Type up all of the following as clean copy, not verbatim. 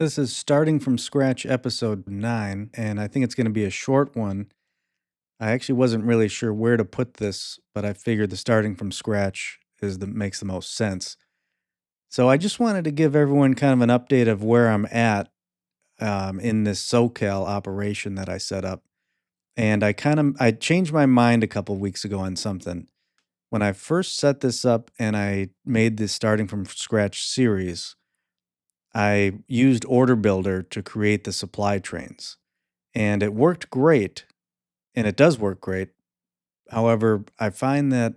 This is starting from scratch episode 9, and I think it's going to be a short one. I actually wasn't really sure where to put this, but I figured the starting from scratch is the makes the most sense. So I just wanted to give everyone kind of an update of where I'm at in this SoCal operation that I set up. And I changed my mind a couple weeks ago on something. When I first set this up and I made this starting from scratch series, I used Order Builder to create the supply trains. And it worked great, and it does work great. However, I find that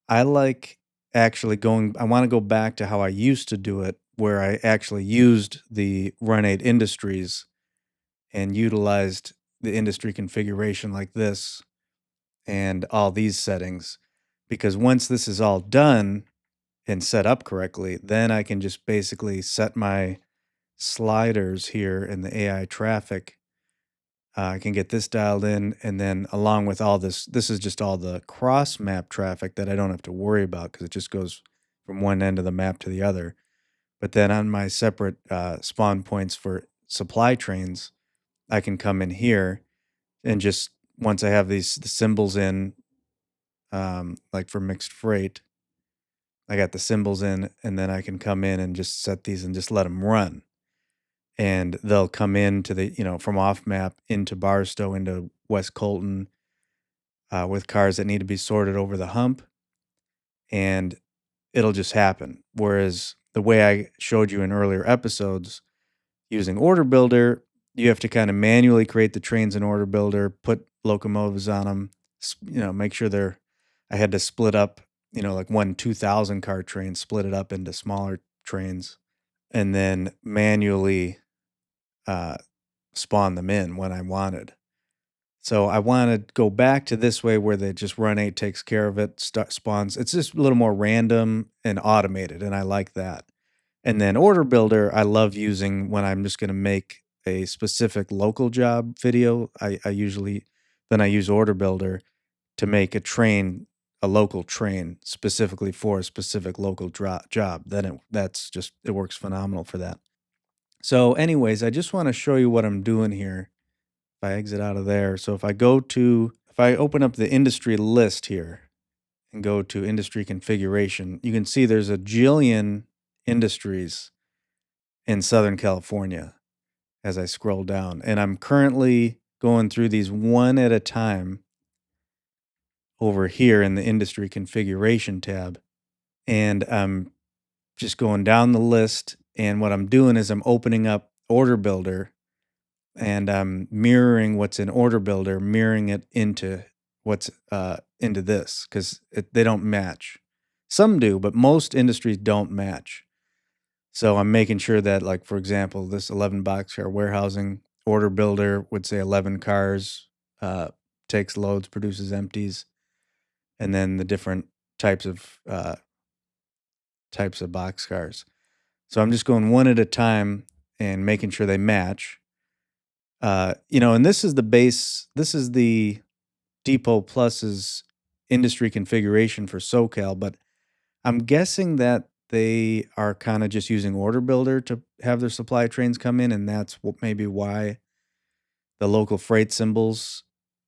I like actually going I wanna go back to how I used to do it, where I actually used the Run 8 Industries and utilized the industry configuration like this and all these settings, because once this is all done and set up correctly, then I can just basically set my sliders here in the AI traffic. I can get this dialed in, and then along with all this is just all the cross map traffic that I don't have to worry about because it just goes from one end of the map to the other. But then on my separate spawn points for supply trains, I can come in here and just once I have the symbols in, like for mixed freight, I got the symbols in, and then I can come in and just set these and just let them run. And they'll come into from off map into Barstow, into West Colton, with cars that need to be sorted over the hump, and it'll just happen. Whereas the way I showed you in earlier episodes, using Order Builder, you have to kind of manually create the trains in Order Builder, put locomotives on them, make sure they're. I had to split up, like one 2,000 car train, split it up into smaller trains, and then manually uh, spawn them in when I wanted. So I want to go back to this way where they just run 8 takes care of it, spawns. It's just a little more random and automated, and I like that. And then Order Builder, I love using when I'm just going to make a specific local job video. I usually then I use Order Builder to make a local train specifically for a specific local job. It works phenomenal for that. So, anyways, I just want to show you what I'm doing here. If I exit out of there, so if I open up the industry list here and go to industry configuration, you can see there's a jillion industries in Southern California as I scroll down. And I'm currently going through these one at a time over here in the industry configuration tab. And I'm just going down the list. And what I'm doing is I'm opening up Order Builder and I'm mirroring what's in Order Builder, mirroring it into what's into this because they don't match. Some do, but most industries don't match. So I'm making sure that, like for example, this 11 boxcar warehousing Order Builder would say 11 cars, uh, takes loads, produces empties, and then the different types of uh, types of boxcars. So I'm just going one at a time and making sure they match. And this is the base. This is the Depot Plus's industry configuration for SoCal, but I'm guessing that they are kind of just using Order Builder to have their supply trains come in, and that's maybe why the local freight symbols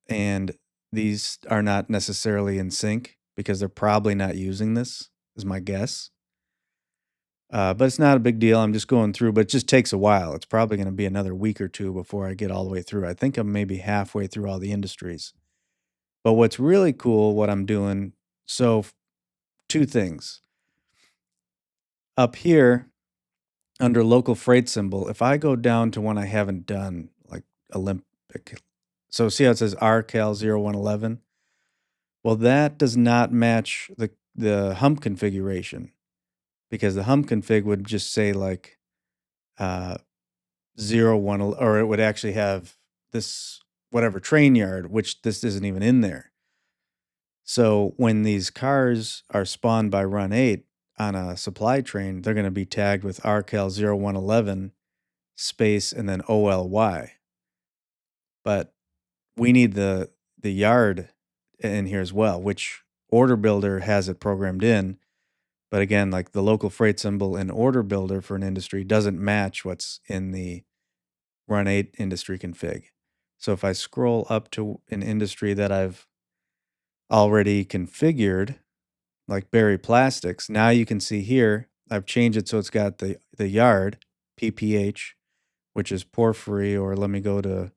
and these are not necessarily in sync because they're probably not using this, is my guess. But it's not a big deal. I'm just going through, but it just takes a while. It's probably going to be another week or two before I get all the way through. I think I'm maybe halfway through all the industries. But what's really cool, what I'm doing, two things. Up here under local freight symbol, if I go down to one I haven't done, like Olympic, so see how it says RCal 0111? Well, that does not match the hump configuration because the hump config would just say like uh, 01, or it would actually have this whatever train yard, which this isn't even in there. So when these cars are spawned by Run 8 on a supply train, they're going to be tagged with RCal 0111 space and then OLY. But we need the yard in here as well, which Order Builder has it programmed in, But again, like the local freight symbol and order builder for an industry doesn't match what's in the Run 8 industry config. So if I scroll up to an industry that I've already configured, like Berry Plastics, now you can see here, I've changed it so it's got the yard, PPH, which is porphyry, or let me go to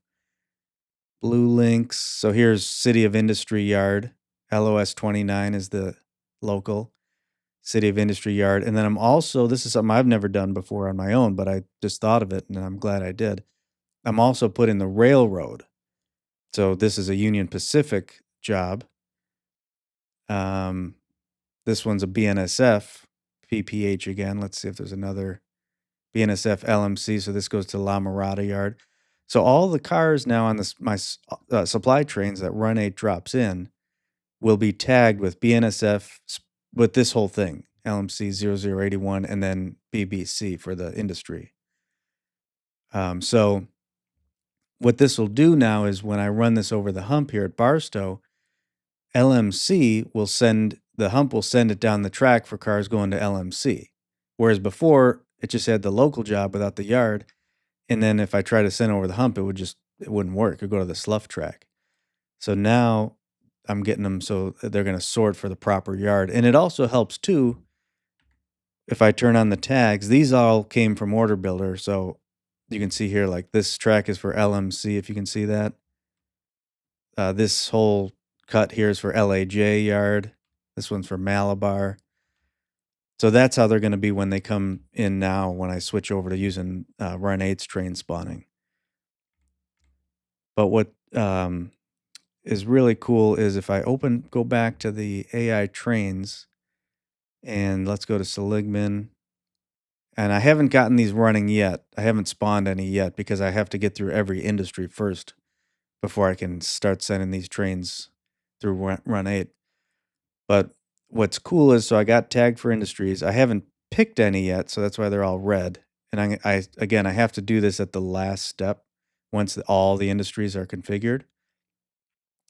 blue links. So here's City of Industry Yard. LOS 29 is the local City of Industry Yard. And then I'm also, this is something I've never done before on my own, but I just thought of it and I'm glad I did. I'm also putting the railroad. So this is a Union Pacific job. This one's a BNSF PPH again. Let's see if there's another BNSF LMC. So this goes to La Mirada Yard. So all the cars now on this supply trains that Run 8 drops in will be tagged with BNSF with this whole thing, LMC 0081, and then BBC for the industry. So what this will do now is when I run this over the hump here at Barstow, LMC will send the hump will send it down the track for cars going to LMC. Whereas before it just had the local job without the yard. And then if I try to send over the hump, it wouldn't work. It would go to the slough track. So now I'm getting them so they're going to sort for the proper yard. And it also helps too if I turn on the tags. These all came from Order Builder. So you can see here, like this track is for LMC, if you can see that. This whole cut here is for LAJ yard. This one's for Malabar. So that's how they're going to be when they come in now when I switch over to using Run 8's train spawning. But what is really cool is if I go back to the AI trains, and let's go to Seligman. And I haven't gotten these running yet. I haven't spawned any yet because I have to get through every industry first before I can start sending these trains through Run 8. But what's cool is, so I got tagged for industries. I haven't picked any yet, so that's why they're all red. And I have to do this at the last step once all the industries are configured.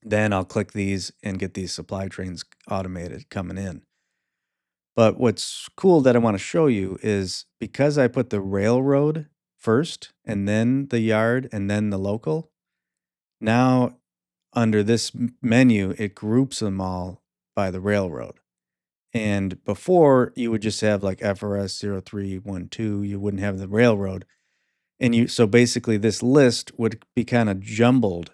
Then I'll click these and get these supply trains automated coming in. But what's cool that I want to show you is because I put the railroad first and then the yard and then the local, now under this menu, it groups them all by the railroad. And before you would just have like FRS 0312, you wouldn't have the railroad. So basically this list would be kind of jumbled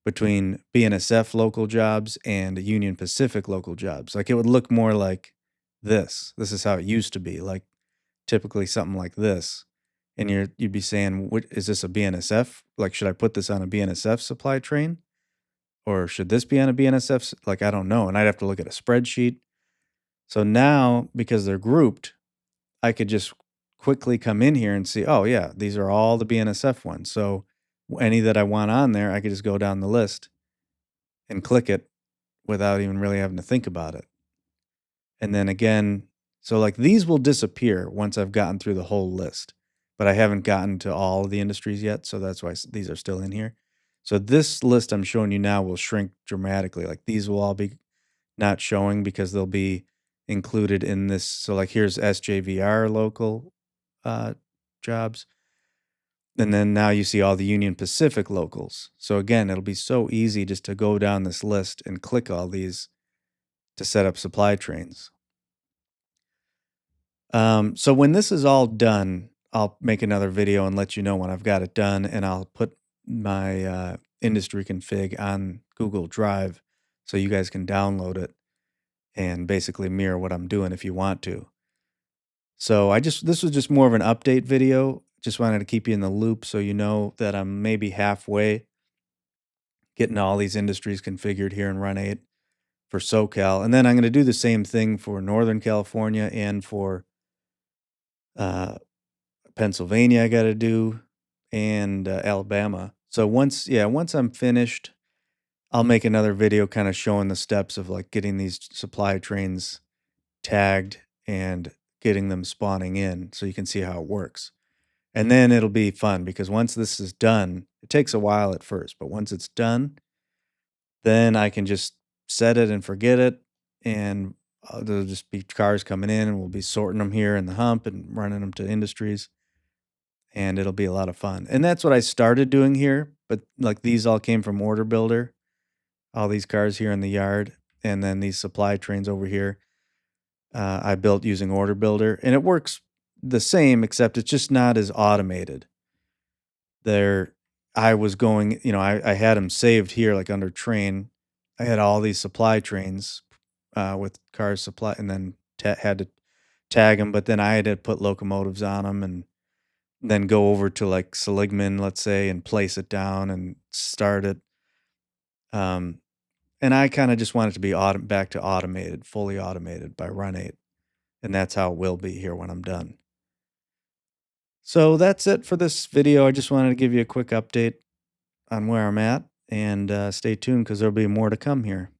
between BNSF local jobs and Union Pacific local jobs. Like it would look more like this. This is how it used to be, like typically something like this. And you'd be saying, "What is this, a BNSF? Like, should I put this on a BNSF supply train? Or should this be on a BNSF? Like, I don't know." And I'd have to look at a spreadsheet. So now, because they're grouped, I could just quickly come in here and see, oh yeah, these are all the BNSF ones. So any that I want on there, I could just go down the list and click it without even really having to think about it. And then again, so like these will disappear once I've gotten through the whole list, but I haven't gotten to all of the industries yet. So that's why these are still in here. So this list I'm showing you now will shrink dramatically. Like these will all be not showing because they'll be included in this. So like here's SJVR local jobs. And then now you see all the Union Pacific locals. So again, it'll be so easy just to go down this list and click all these to set up supply trains. So when this is all done, I'll make another video and let you know when I've got it done, and I'll put my industry config on Google Drive so you guys can download it and basically mirror what I'm doing if you want to. So this was just more of an update video. Just wanted to keep you in the loop so you know that I'm maybe halfway getting all these industries configured here in Run 8 for SoCal. And then I'm going to do the same thing for Northern California and for Pennsylvania I got to do, and Alabama. So once I'm finished, I'll make another video kind of showing the steps of like getting these supply trains tagged and getting them spawning in so you can see how it works. And then it'll be fun because once this is done, it takes a while at first, but once it's done, then I can just set it and forget it, and There'll just be cars coming in, and we'll be sorting them here in the hump and running them to industries, and it'll be a lot of fun. And that's what I started doing here, but like these all came from Order Builder, all these cars here in the yard, and then these supply trains over here. I built using Order Builder, and it works the same, except it's just not as automated. There, I was going, I had them saved here, like under train. I had all these supply trains with cars supply, and then had to tag them. But then I had to put locomotives on them, and then go over to like Seligman, let's say, and place it down and start it. Um, and I kind of just want it to be back to automated, fully automated by Run 8. And that's how it will be here when I'm done. So that's it for this video. I just wanted to give you a quick update on where I'm at, and stay tuned because there'll be more to come here.